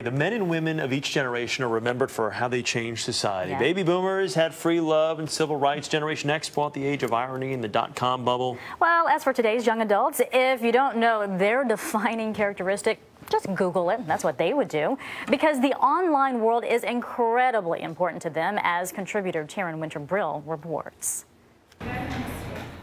The men and women of each generation are remembered for how they changed society. Baby boomers had free love and civil rights. Generation X brought the age of irony and the dot-com bubble. Well, as for today's young adults, if you don't know their defining characteristic, just Google it. That's what they would do. Because the online world is incredibly important to them, as contributor Taryn Winter-Brill reports.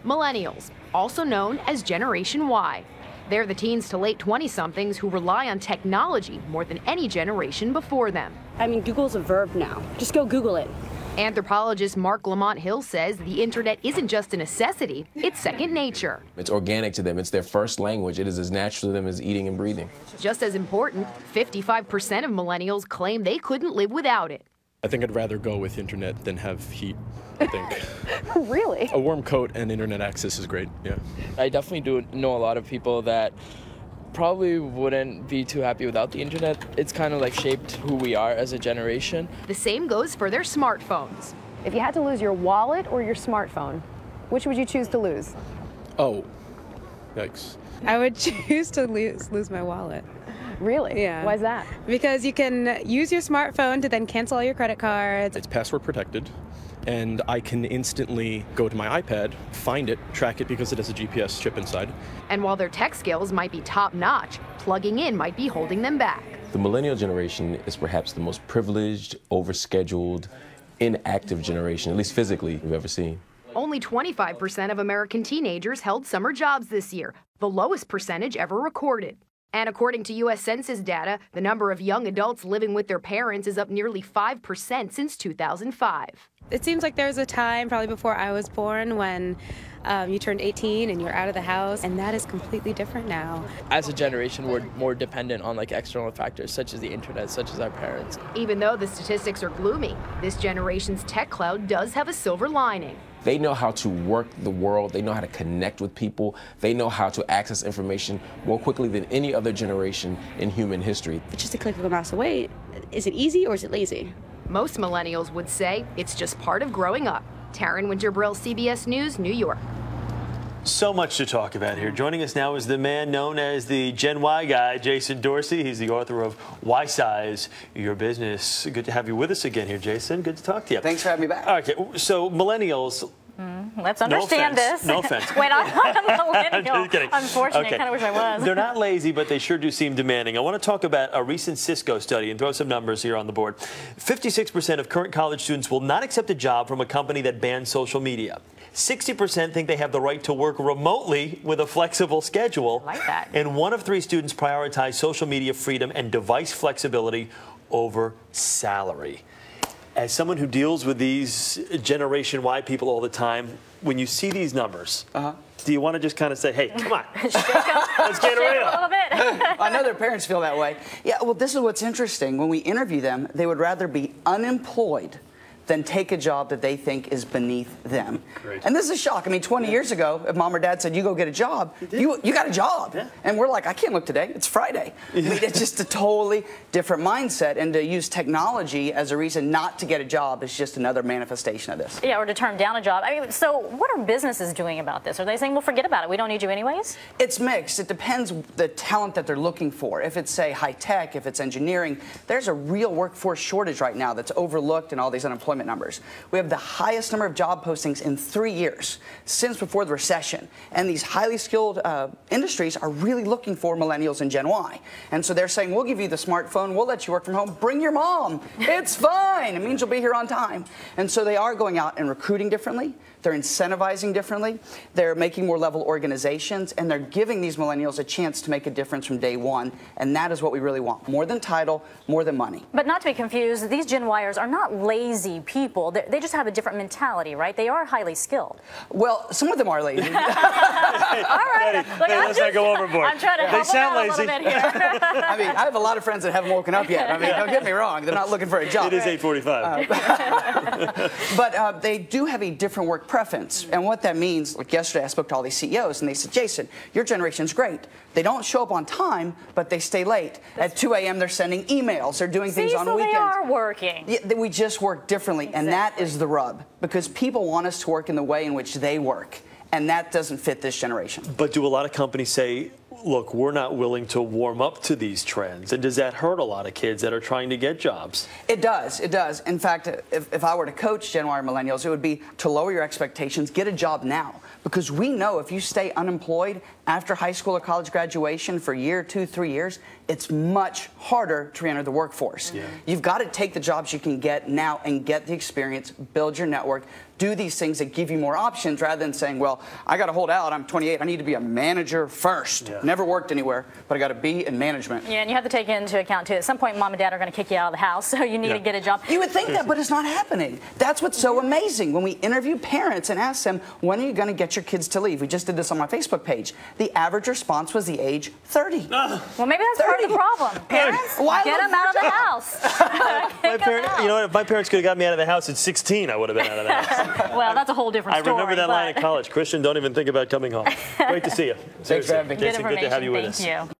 Millennials, also known as Generation Y. They're the teens to late 20-somethings who rely on technology more than any generation before them. I mean, Google's a verb now. Just go Google it. Anthropologist Mark Lamont Hill says the internet isn't just a necessity, it's second nature. It's organic to them. It's their first language. It is as natural to them as eating and breathing. Just as important, 55% of millennials claim they couldn't live without it. I think I'd rather go with internet than have heat, I think. Really? A warm coat and internet access is great, yeah. I definitely do know a lot of people that probably wouldn't be too happy without the internet. It's kind of like shaped who we are as a generation. The same goes for their smartphones. If you had to lose your wallet or your smartphone, which would you choose to lose? Oh, yikes. I would choose to lose my wallet. Really? Yeah. Why is that? Because you can use your smartphone to then cancel all your credit cards. It's password protected, and I can instantly go to my iPad, find it, track it because it has a GPS chip inside. And while their tech skills might be top-notch, plugging in might be holding them back. The millennial generation is perhaps the most privileged, overscheduled, inactive generation, at least physically, we've ever seen. Only 25% of American teenagers held summer jobs this year, the lowest percentage ever recorded. And according to U.S. Census data, the number of young adults living with their parents is up nearly 5% since 2005. It seems like there was a time, probably before I was born, when you turned 18 and you're out of the house, and that is completely different now. As a generation, we're more dependent on like external factors such as the internet, such as our parents. Even though the statistics are gloomy, this generation's tech cloud does have a silver lining. They know how to work the world. They know how to connect with people. They know how to access information more quickly than any other generation in human history. It's just a click of a mouse away. Is it easy or is it lazy? Most millennials would say it's just part of growing up. Taryn Winter-Brill, CBS News, New York. So much to talk about here. Joining us now is the man known as the Gen Y guy, Jason Dorsey. He's the author of Why Size Your Business. Good to have you with us again here, Jason. Good to talk to you. Thanks for having me back. Okay, so millennials. Let's understand this. No offense. Wait, I'm not a millennial. I'm just kidding. Unfortunately, okay. I kind of wish I was. They're not lazy, but they sure do seem demanding. I want to talk about a recent Cisco study and throw some numbers here on the board. 56% of current college students will not accept a job from a company that bans social media. 60% think they have the right to work remotely with a flexible schedule. I like that. And 1 of 3 students prioritize social media freedom and device flexibility over salary. As someone who deals with these Generation Y people all the time, when you see these numbers, do you want to just kind of say, hey, come on, let's get real? A little bit. I know their parents feel that way. Yeah, well, this is what's interesting. When we interview them, they would rather be unemployed than take a job that they think is beneath them. Great. And this is a shock. I mean, 20 years ago, if mom or dad said, you go get a job, you got a job. Yeah. And we're like, I can't look today. It's Friday. I mean, it's just a totally different mindset. And to use technology as a reason not to get a job is just another manifestation of this. Yeah, or to turn down a job. I mean, so what are businesses doing about this? Are they saying, well, forget about it, we don't need you anyways? It's mixed. It depends the talent that they're looking for. If it's, say, high tech, if it's engineering, there's a real workforce shortage right now that's overlooked in all these unemployment numbers. We have the highest number of job postings in 3 years since before the recession. And these highly skilled industries are really looking for millennials and Gen Y. And so they're saying, we'll give you the smartphone, we'll let you work from home, bring your mom. It's fine. It means you'll be here on time. And so they are going out and recruiting differently. They're incentivizing differently. They're making more level organizations, and they're giving these millennials a chance to make a difference from day one. And that is what we really want. More than title, more than money. But not to be confused, these Gen Yers are not lazy people. They just have a different mentality, right? They are highly skilled. Well, some of them are lazy. All right. Look, let's not go overboard. I'm trying to help them out a little bit here. I mean, I have a lot of friends that haven't woken up yet. I mean, don't get me wrong. They're not looking for a job. It is 8:45. But they do have a different work preference. And what that means, like yesterday I spoke to all these CEOs and they said, Jason, your generation's great. They don't show up on time, but they stay late. At 2 a.m. they're sending emails. They're doing things on weekends. They are working. Yeah, we just work differently. Exactly. And that is the rub. Because people want us to work in the way in which they work. And that doesn't fit this generation. But do a lot of companies say, look, we're not willing to warm up to these trends. And does that hurt a lot of kids that are trying to get jobs? It does. It does. In fact, if I were to coach Gen Y or millennials, it would be to lower your expectations, get a job now. Because we know if you stay unemployed after high school or college graduation for a year, 2, 3 years, it's much harder to re-enter the workforce. Yeah. You've got to take the jobs you can get now and get the experience, build your network, do these things that give you more options rather than saying, well, I got to hold out, I'm 28, I need to be a manager first. Yeah. Never worked anywhere, but I got to be in management. Yeah, and you have to take into account, too, at some point, mom and dad are going to kick you out of the house, so you need to get a job. You would think that, but it's not happening. That's what's so amazing. When we interview parents and ask them, when are you going to get your kids to leave? We just did this on my Facebook page. The average response was the age 30. Well, maybe that's part of the problem. Parents, get them out of the house. You know what, if my parents could have got me out of the house at 16, I would have been out of the house. Well, that's a whole different story. I remember that line in college. Christian, don't even think about coming home. Great to see you. Thanks for having me. Jason, good to have you with us. Thank you.